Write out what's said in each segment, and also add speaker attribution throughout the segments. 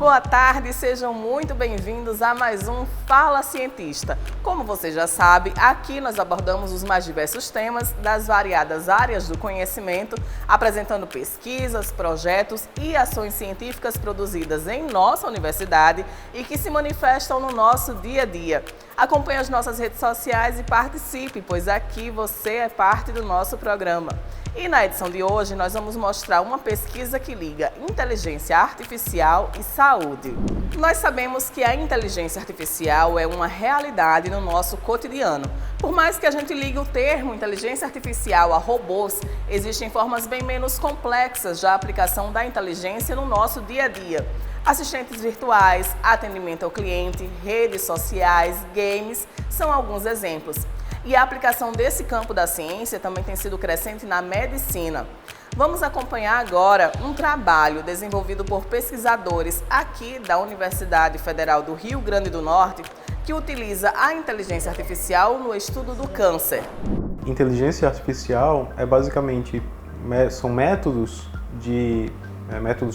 Speaker 1: boa tarde, sejam muito bem-vindos a mais um Fala Cientista. Como você já sabe, aqui nós abordamos os mais diversos temas das variadas áreas do conhecimento, apresentando pesquisas, projetos e ações científicas produzidas em nossa universidade e que se manifestam no nosso dia a dia. Acompanhe as nossas redes sociais e participe, pois aqui você é parte do nosso programa. E na edição de hoje nós vamos mostrar uma pesquisa que liga inteligência artificial e saúde. Nós sabemos que a inteligência artificial é uma realidade no nosso cotidiano. Por mais que a gente ligue o termo inteligência artificial a robôs, existem formas bem menos complexas de aplicação da inteligência no nosso dia a dia. Assistentes virtuais, atendimento ao cliente, redes sociais, games são alguns exemplos. E a aplicação desse campo da ciência também tem sido crescente na medicina. Vamos acompanhar agora um trabalho desenvolvido por pesquisadores aqui da Universidade Federal do Rio Grande do Norte, que utiliza a inteligência artificial no estudo do câncer.
Speaker 2: Inteligência artificial são métodos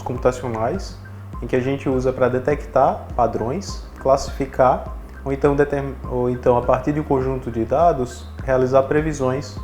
Speaker 2: computacionais em que a gente usa para detectar padrões, classificar ou então, a partir de um conjunto de dados, realizar previsões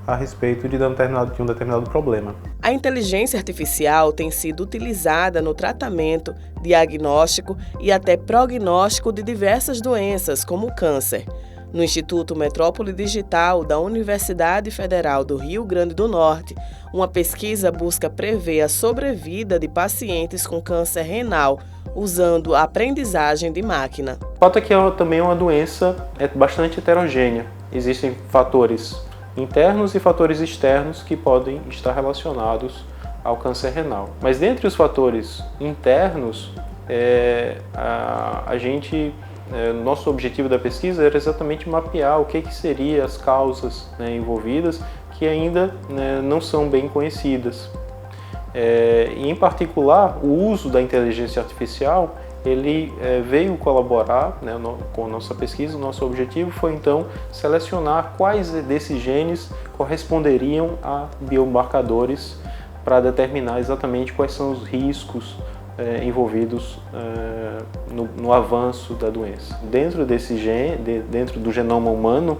Speaker 2: a respeito de um determinado problema.
Speaker 1: A inteligência artificial tem sido utilizada no tratamento, diagnóstico e até prognóstico de diversas doenças, como o câncer. No Instituto Metrópole Digital da Universidade Federal do Rio Grande do Norte, uma pesquisa busca prever a sobrevida de pacientes com câncer renal, usando a aprendizagem de máquina.
Speaker 2: O fato é que também é uma doença bastante heterogênea. Existem fatores internos e fatores externos que podem estar relacionados ao câncer renal. Mas dentre os fatores internos, nosso objetivo da pesquisa era exatamente mapear o que seriam as causas envolvidas, que ainda não são bem conhecidas. E, em particular, o uso da inteligência artificial ele veio colaborar com a nossa pesquisa. O nosso objetivo foi, então, selecionar quais desses genes corresponderiam a biomarcadores para determinar exatamente quais são os riscos envolvidos no avanço da doença. Dentro do genoma humano,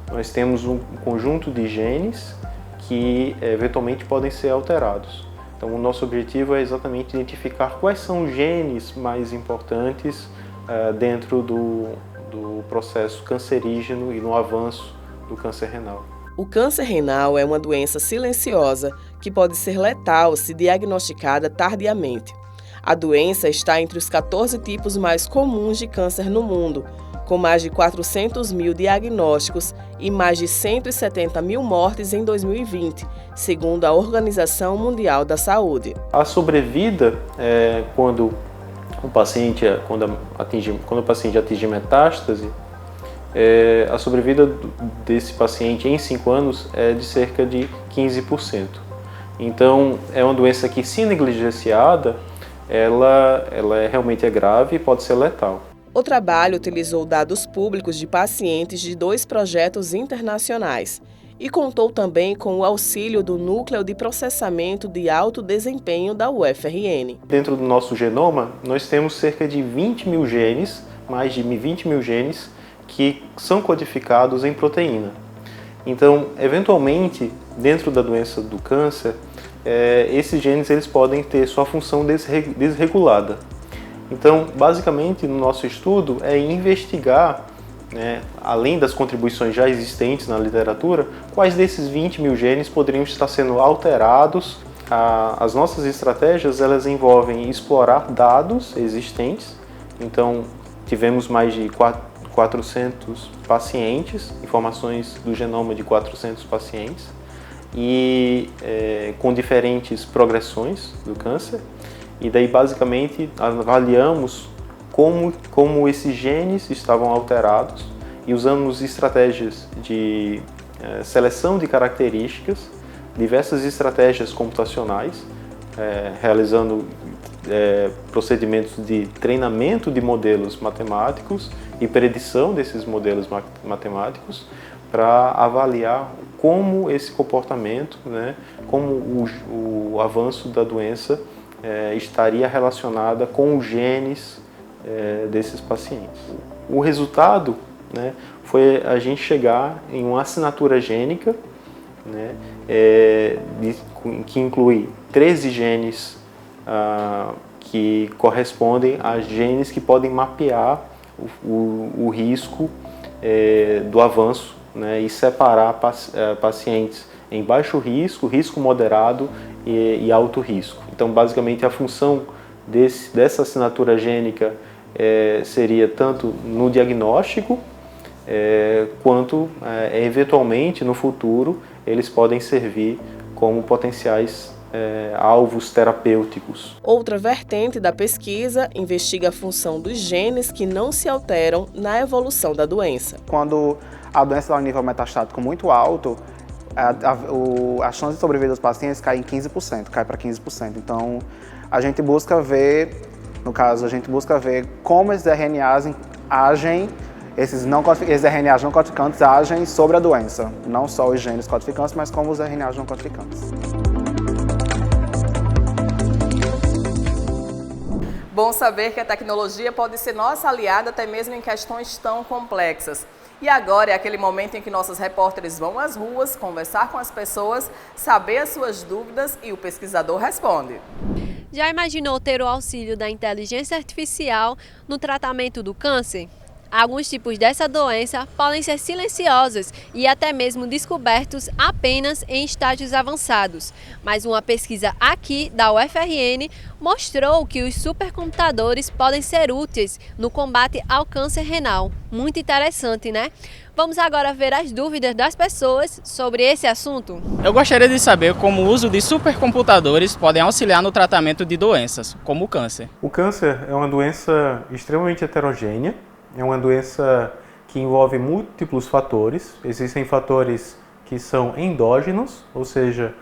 Speaker 2: nós temos um conjunto de genes que eventualmente podem ser alterados. Então, o nosso objetivo é exatamente identificar quais são os genes mais importantes dentro do processo cancerígeno e no avanço do câncer renal.
Speaker 1: O câncer renal é uma doença silenciosa que pode ser letal se diagnosticada tardiamente. A doença está entre os 14 tipos mais comuns de câncer no mundo, com mais de 400 mil diagnósticos e mais de 170 mil mortes em 2020, segundo a Organização Mundial da Saúde.
Speaker 2: A sobrevida, quando o paciente atinge metástase, a sobrevida desse paciente em 5 anos é de cerca de 15%. Então, é uma doença que, se negligenciada, ela realmente é grave e pode ser letal.
Speaker 1: O trabalho utilizou dados públicos de pacientes de 2 projetos internacionais e contou também com o auxílio do Núcleo de Processamento de Alto Desempenho da UFRN.
Speaker 2: Dentro do nosso genoma, nós temos cerca de 20 mil genes, mais de 20 mil genes, que são codificados em proteína. Então, eventualmente, dentro da doença do câncer, esses genes eles podem ter sua função desregulada. Então, basicamente, no nosso estudo é investigar, além das contribuições já existentes na literatura, quais desses 20 mil genes poderiam estar sendo alterados. As nossas estratégias elas envolvem explorar dados existentes. Então, tivemos mais de 400 pacientes, informações do genoma de 400 pacientes, e com diferentes progressões do câncer. E daí, basicamente, avaliamos como esses genes estavam alterados e usamos estratégias de seleção de características, diversas estratégias computacionais, realizando procedimentos de treinamento de modelos matemáticos e predição desses modelos matemáticos para avaliar como esse comportamento, como o avanço da doença estaria relacionada com os genes desses pacientes. O resultado, né, foi a gente chegar em uma assinatura gênica, né, que inclui 13 genes que correspondem a genes que podem mapear o risco do avanço, né, e separar pacientes em baixo risco, risco moderado e alto risco. Então, basicamente, a função dessa assinatura gênica seria tanto no diagnóstico, quanto, eventualmente, no futuro, eles podem servir como potenciais alvos terapêuticos.
Speaker 1: Outra vertente da pesquisa investiga a função dos genes que não se alteram na evolução da doença.
Speaker 3: Quando a doença está em nível metastático muito alto, a chance de sobrevida dos pacientes cai em 15%, cai para 15%. Então, a gente busca ver, no caso, como esses RNAs agem, esses RNAs não codificantes agem sobre a doença. Não só os genes codificantes, mas como os RNAs não codificantes.
Speaker 1: Bom saber que a tecnologia pode ser nossa aliada até mesmo em questões tão complexas. E agora é aquele momento em que nossos repórteres vão às ruas, conversar com as pessoas, saber as suas dúvidas e o pesquisador responde.
Speaker 4: Já imaginou ter o auxílio da inteligência artificial no tratamento do câncer? Alguns tipos dessa doença podem ser silenciosos e até mesmo descobertos apenas em estágios avançados. Mas uma pesquisa aqui da UFRN mostrou que os supercomputadores podem ser úteis no combate ao câncer renal. Muito interessante, né? Vamos agora ver as dúvidas das pessoas sobre esse assunto.
Speaker 5: Eu gostaria de saber como o uso de supercomputadores podem auxiliar no tratamento de doenças, como o câncer.
Speaker 2: O câncer é uma doença extremamente heterogênea. É uma doença que envolve múltiplos fatores. Existem fatores que são endógenos, ou seja,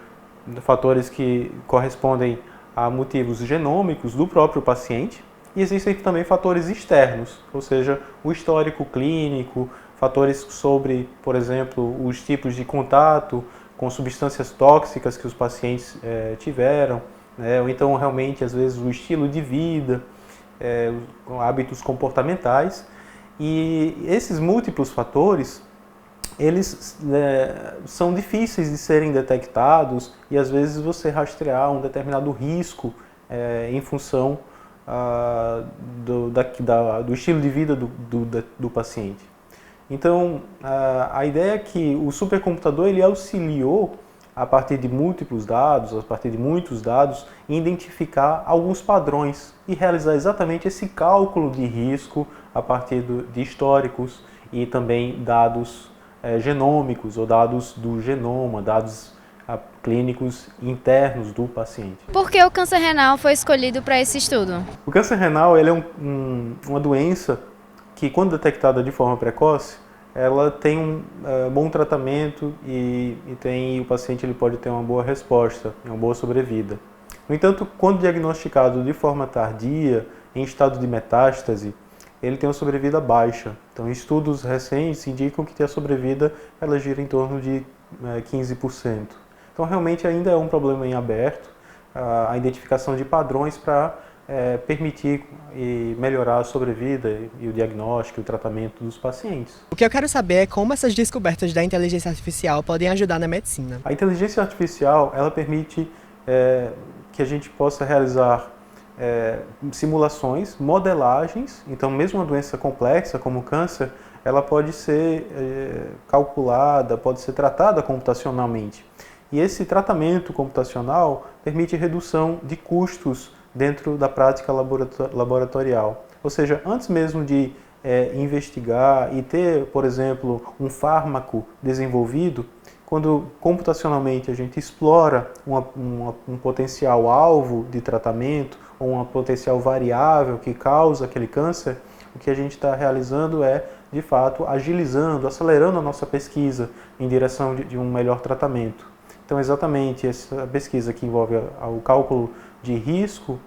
Speaker 2: fatores que correspondem a motivos genômicos do próprio paciente. E existem também fatores externos, ou seja, o histórico clínico, fatores sobre, por exemplo, os tipos de contato com substâncias tóxicas que os pacientes tiveram, né? Ou então realmente, às vezes, o estilo de vida, hábitos comportamentais. E esses múltiplos fatores, eles são difíceis de serem detectados e às vezes você rastrear um determinado risco em função do estilo de vida do paciente. Então, a ideia é que o supercomputador ele auxiliou, a partir de múltiplos dados, a partir de muitos dados, identificar alguns padrões e realizar exatamente esse cálculo de risco a partir de históricos e também dados genômicos ou dados do genoma, dados clínicos internos do paciente.
Speaker 6: Por que o câncer renal foi escolhido para esse estudo?
Speaker 2: O câncer renal ele é uma doença que, quando detectada de forma precoce, ela tem um bom tratamento e o paciente ele pode ter uma boa resposta, uma boa sobrevida. No entanto, quando diagnosticado de forma tardia, em estado de metástase, ele tem uma sobrevida baixa. Então, estudos recentes indicam que a sobrevida ela gira em torno de 15%. Então, realmente ainda é um problema em aberto, a identificação de padrões para permitir e melhorar a sobrevida e o diagnóstico e o tratamento dos pacientes.
Speaker 7: O que eu quero saber é como essas descobertas da inteligência artificial podem ajudar na medicina.
Speaker 2: A inteligência artificial ela permite que a gente possa realizar simulações, modelagens. Então, mesmo uma doença complexa como o câncer, ela pode ser calculada, pode ser tratada computacionalmente. E esse tratamento computacional permite redução de custos dentro da prática laboratorial. Ou seja, antes mesmo de investigar e ter, por exemplo, um fármaco desenvolvido, quando computacionalmente a gente explora um potencial alvo de tratamento ou uma potencial variável que causa aquele câncer, o que a gente está realizando é, de fato, agilizando, acelerando a nossa pesquisa em direção de um melhor tratamento. Então, exatamente essa pesquisa que envolve o cálculo de risco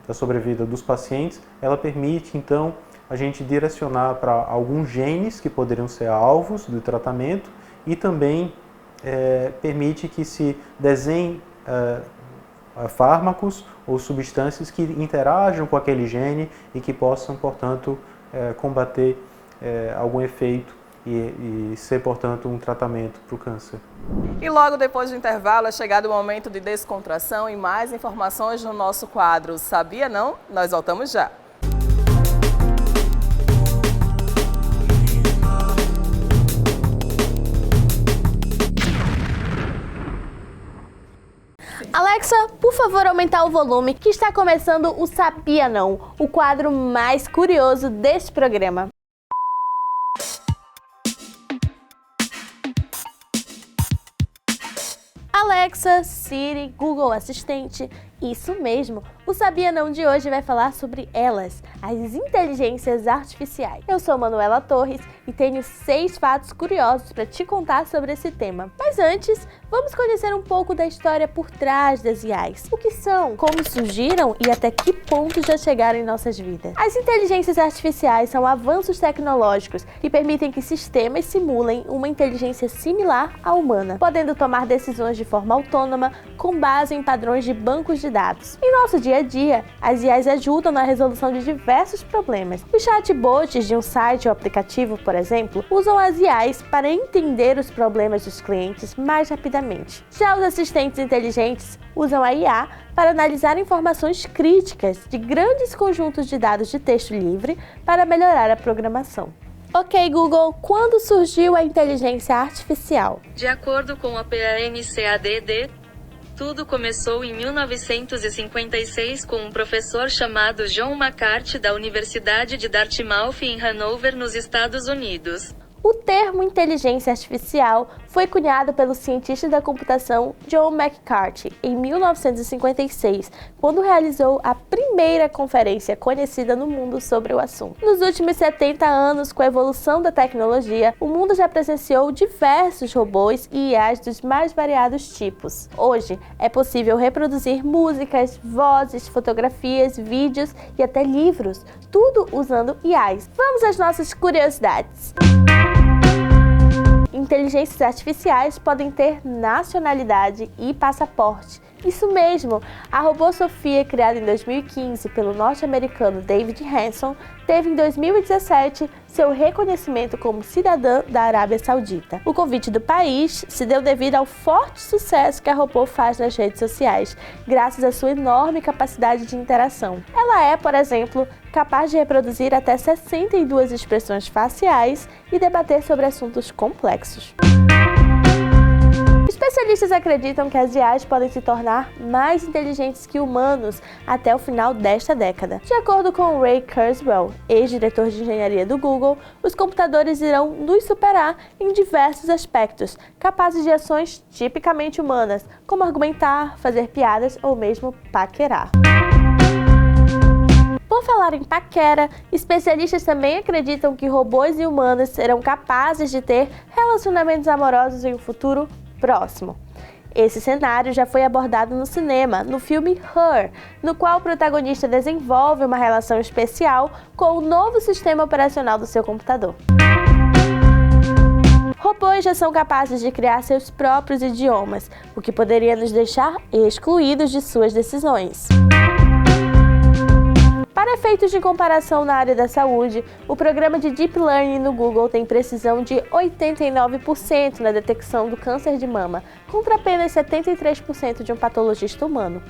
Speaker 2: da sobrevida dos pacientes, ela permite, então, a gente direcionar para alguns genes que poderiam ser alvos do tratamento e também permite que se desenhe fármacos ou substâncias que interajam com aquele gene e que possam, portanto, combater algum efeito e ser, portanto, um tratamento para o câncer.
Speaker 1: E logo depois do intervalo é chegado o momento de descontração e mais informações no nosso quadro Sabia Não? Nós voltamos já.
Speaker 8: Alexa, por favor, aumentar o volume que está começando o Sabia Não, o quadro mais curioso deste programa. Alexa, Siri, Google Assistente, isso mesmo. O Sabia Não de hoje vai falar sobre elas, as inteligências artificiais. Eu sou Manuela Torres e tenho 6 fatos curiosos para te contar sobre esse tema. Mas antes, vamos conhecer um pouco da história por trás das IAs. O que são, como surgiram e até que ponto já chegaram em nossas vidas. As inteligências artificiais são avanços tecnológicos que permitem que sistemas simulem uma inteligência similar à humana, podendo tomar decisões de forma autônoma com base em padrões de bancos de dados. Em nosso dia a dia, as IAs ajudam na resolução de diversos problemas. Os chatbots de um site ou aplicativo, por exemplo, usam as IAs para entender os problemas dos clientes mais rapidamente. Já os assistentes inteligentes usam a IA para analisar informações críticas de grandes conjuntos de dados de texto livre para melhorar a programação. Ok, Google, quando surgiu a inteligência artificial?
Speaker 9: De acordo com a PNCADD, tudo começou em 1956 com um professor chamado John McCarthy da Universidade de Dartmouth em Hanover, nos Estados Unidos.
Speaker 8: O termo inteligência artificial foi cunhado pelo cientista da computação John McCarthy em 1956, quando realizou a primeira conferência conhecida no mundo sobre o assunto. Nos últimos 70 anos, com a evolução da tecnologia, o mundo já presenciou diversos robôs e IAs dos mais variados tipos. Hoje, é possível reproduzir músicas, vozes, fotografias, vídeos e até livros, tudo usando IAs. Vamos às nossas curiosidades. Inteligências artificiais podem ter nacionalidade e passaporte. Isso mesmo, a robô Sofia, criada em 2015 pelo norte-americano David Hanson, teve em 2017 seu reconhecimento como cidadã da Arábia Saudita. O convite do país se deu devido ao forte sucesso que a robô faz nas redes sociais, graças à sua enorme capacidade de interação. Ela é, por exemplo, capaz de reproduzir até 62 expressões faciais e debater sobre assuntos complexos. Especialistas acreditam que as IAs podem se tornar mais inteligentes que humanos até o final desta década. De acordo com Ray Kurzweil, ex-diretor de engenharia do Google, os computadores irão nos superar em diversos aspectos, capazes de ações tipicamente humanas, como argumentar, fazer piadas ou mesmo paquerar. Por falar em paquera, especialistas também acreditam que robôs e humanos serão capazes de ter relacionamentos amorosos em um futuro próximo. Esse cenário já foi abordado no cinema, no filme Her, no qual o protagonista desenvolve uma relação especial com o novo sistema operacional do seu computador. Robôs já são capazes de criar seus próprios idiomas, o que poderia nos deixar excluídos de suas decisões. Para efeitos de comparação na área da saúde, o programa de Deep Learning no Google tem precisão de 89% na detecção do câncer de mama, contra apenas 73% de um patologista humano.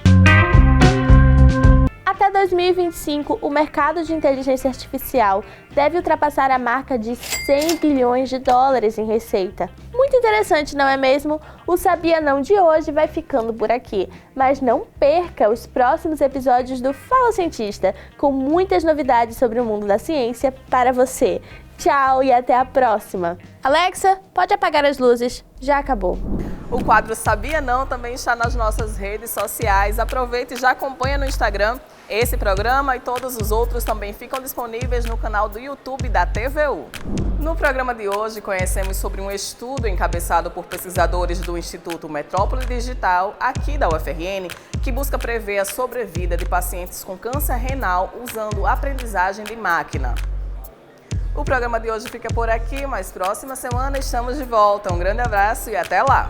Speaker 8: Até 2025, o mercado de inteligência artificial deve ultrapassar a marca de 100 bilhões de dólares em receita. Muito interessante, não é mesmo? O Sabia Não de hoje vai ficando por aqui, mas não perca os próximos episódios do Fala Cientista, com muitas novidades sobre o mundo da ciência para você. Tchau e até a próxima! Alexa, pode apagar as luzes, já acabou.
Speaker 1: O quadro Sabia Não também está nas nossas redes sociais. Aproveite e já acompanha no Instagram. Esse programa e todos os outros também ficam disponíveis no canal do YouTube da TVU. No programa de hoje, conhecemos sobre um estudo encabeçado por pesquisadores do Instituto Metrópole Digital, aqui da UFRN, que busca prever a sobrevida de pacientes com câncer renal usando aprendizagem de máquina. O programa de hoje fica por aqui, mas próxima semana estamos de volta. Um grande abraço e até lá!